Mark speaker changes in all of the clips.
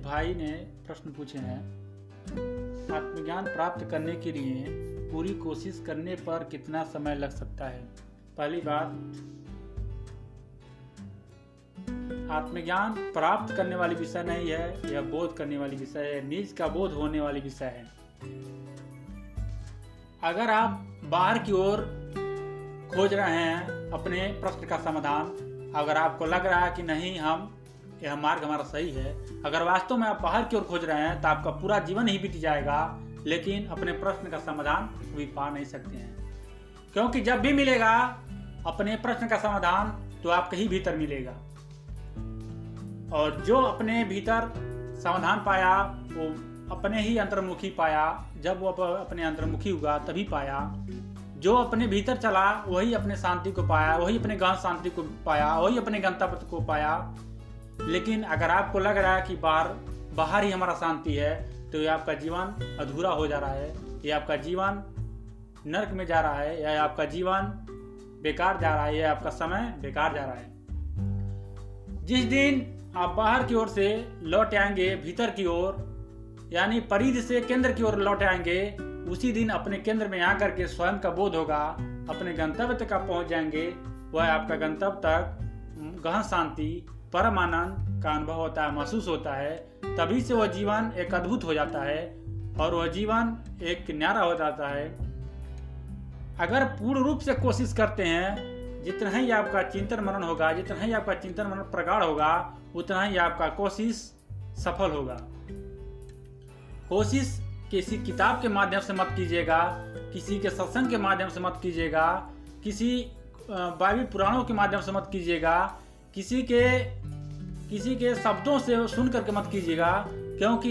Speaker 1: भाई ने प्रश्न पूछे हैं, आत्मज्ञान प्राप्त करने के लिए पूरी कोशिश करने पर कितना समय लग सकता है। पहली बात, आत्मज्ञान प्राप्त करने वाली विषय नहीं है, यह बोध करने वाली विषय है, निज का बोध होने वाली विषय है। अगर आप बाहर की ओर खोज रहे हैं अपने प्रश्न का समाधान, अगर आपको लग रहा है कि नहीं यह मार्ग हमारा सही है, अगर वास्तव में आप बाहर की ओर खोज रहे हैं तो आपका पूरा जीवन ही बीत जाएगा, लेकिन अपने प्रश्न का समाधान भी पा नहीं सकते हैं। क्योंकि जब भी मिलेगा अपने प्रश्न का समाधान तो आपके ही भीतर मिलेगा, और जो अपने भीतर समाधान पाया वो अपने ही अंतर्मुखी पाया। जब वो अपने अंतर्मुखी हुआ तभी पाया। जो अपने भीतर चला वही अपने शांति को पाया, वही अपने गहन शांति को पाया, वही अपने गंतव्य को पाया। लेकिन अगर आपको लग रहा है कि बाहर ही हमारा शांति है, तो ये आपका जीवन अधूरा हो जा रहा है, ये आपका जीवन नरक में जा रहा है, या आपका जीवन बेकार जा रहा है, या आपका समय बेकार जा रहा है। जिस दिन आप बाहर की ओर से लौट आएंगे भीतर की ओर, यानी परिधि से केंद्र की ओर लौट आएंगे, उसी दिन अपने केंद्र में आकर के स्वयं का बोध होगा, अपने गंतव्य तक आप पहुंच जाएंगे। वह आपका गंतव्य तक गहन शांति, परम आनंद का अनुभव होता है, महसूस होता है। तभी से वह जीवन एक अद्भुत हो जाता है और वह जीवन एक न्यारा हो जाता है। अगर पूर्ण रूप से कोशिश करते हैं, जितना ही आपका चिंतन मनन होगा, जितना ही आपका चिंतन मनन प्रगाढ़ होगा, उतना ही आपका कोशिश सफल होगा। कोशिश किसी किताब के माध्यम से मत कीजिएगा, किसी के सत्संग के माध्यम से मत कीजिएगा, किसी बाइबल पुराणों के माध्यम से मत कीजिएगा, किसी के शब्दों से सुन करके मत कीजिएगा, क्योंकि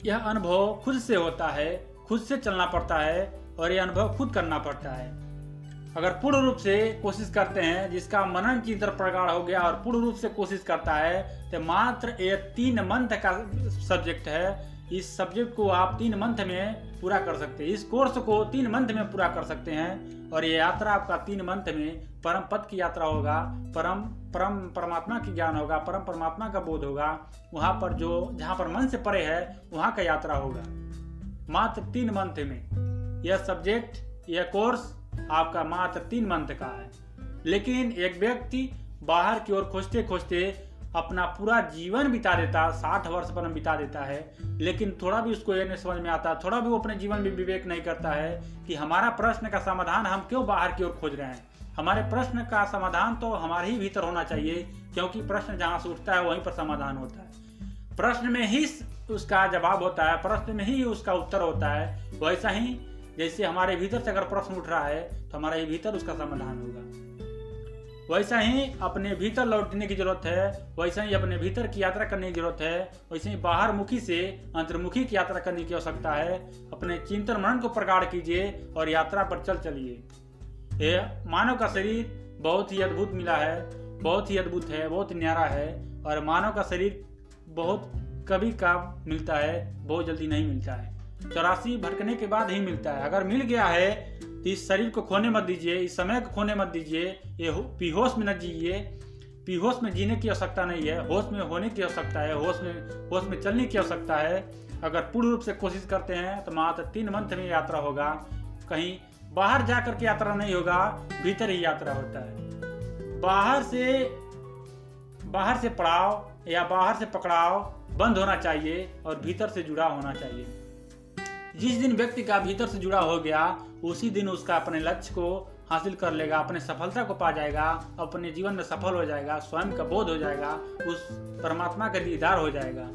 Speaker 1: यह अनुभव खुद से होता है, खुद से चलना पड़ता है और यह अनुभव खुद करना पड़ता है। अगर पूर्ण रूप से कोशिश करते हैं, जिसका मनन चिंतन प्रगाढ़ हो गया और पूर्ण रूप से कोशिश करता है, तो मात्र ये 3 मंथ का सब्जेक्ट है। इस सब्जेक्ट को आप 3 मंथ में पूरा कर सकते हैं, इस कोर्स को 3 मंथ में पूरा कर सकते हैं, और ये यात्रा आपका 3 मंथ में परम पद की यात्रा होगा, परमात्मा की ज्ञान होगा, परम परमात्मा का बोध होगा। वहाँ पर जहाँ पर मन से परे है वहाँ का यात्रा होगा। मात्र 3 मंथ में यह सब्जेक्ट, यह कोर्स आपका मात्र 3 मंथ का है। लेकिन एक व्यक्ति बाहर की ओर खोजते खोजते अपना पूरा जीवन बिता देता, 60 वर्ष पर बिता देता है, लेकिन थोड़ा भी उसको ये नहीं समझ में आता, थोड़ा भी वो अपने जीवन में विवेक नहीं करता है कि हमारा प्रश्न का समाधान हम क्यों बाहर की ओर खोज रहे हैं। हमारे प्रश्न का समाधान तो हमारे ही भीतर होना चाहिए, क्योंकि प्रश्न जहाँ से उठता है वहीं पर समाधान होता है। प्रश्न में ही उसका जवाब होता है, प्रश्न में ही उसका उत्तर होता है। वैसा ही जैसे हमारे भीतर से अगर प्रश्न उठ रहा है तो हमारे ही भीतर उसका समाधान होगा। वैसा ही अपने भीतर लौटने की जरूरत है, वैसा ही अपने भीतर की यात्रा करने की जरूरत है, वैसे ही बाहर मुखी से अंतर्मुखी की यात्रा करने की आवश्यकता है। अपने चिंतन मनन को प्रगाढ़ कीजिए और यात्रा पर चलिए। यह मानव का शरीर बहुत ही अद्भुत मिला है, बहुत ही अद्भुत है, बहुत न्यारा है, और मानव का शरीर बहुत कभी काम मिलता है, बहुत जल्दी नहीं मिलता है। 84 भटकने के बाद ही मिलता है। अगर मिल गया है तो इस शरीर को खोने मत दीजिए, इस समय को खोने मत दीजिए, ये बेहोश में न जीजिए। बेहोश में जीने की आवश्यकता नहीं है, होश में होने की आवश्यकता है, होश में चलने की आवश्यकता है। अगर पूर्ण रूप से कोशिश करते हैं तो मात्र 3 मंथ में यात्रा होगा। कहीं बाहर जा करके यात्रा नहीं होगा, भीतर ही यात्रा होता है। बाहर से पड़ाव या बाहर से पकड़ाव बंद होना चाहिए और भीतर से जुड़ा होना चाहिए। जिस दिन व्यक्ति का भीतर से जुड़ा हो गया, उसी दिन उसका अपने लक्ष्य को हासिल कर लेगा, अपने सफलता को पा जाएगा, अपने जीवन में सफल हो जाएगा, स्वयं का बोध हो जाएगा, उस परमात्मा का दीदार हो जाएगा।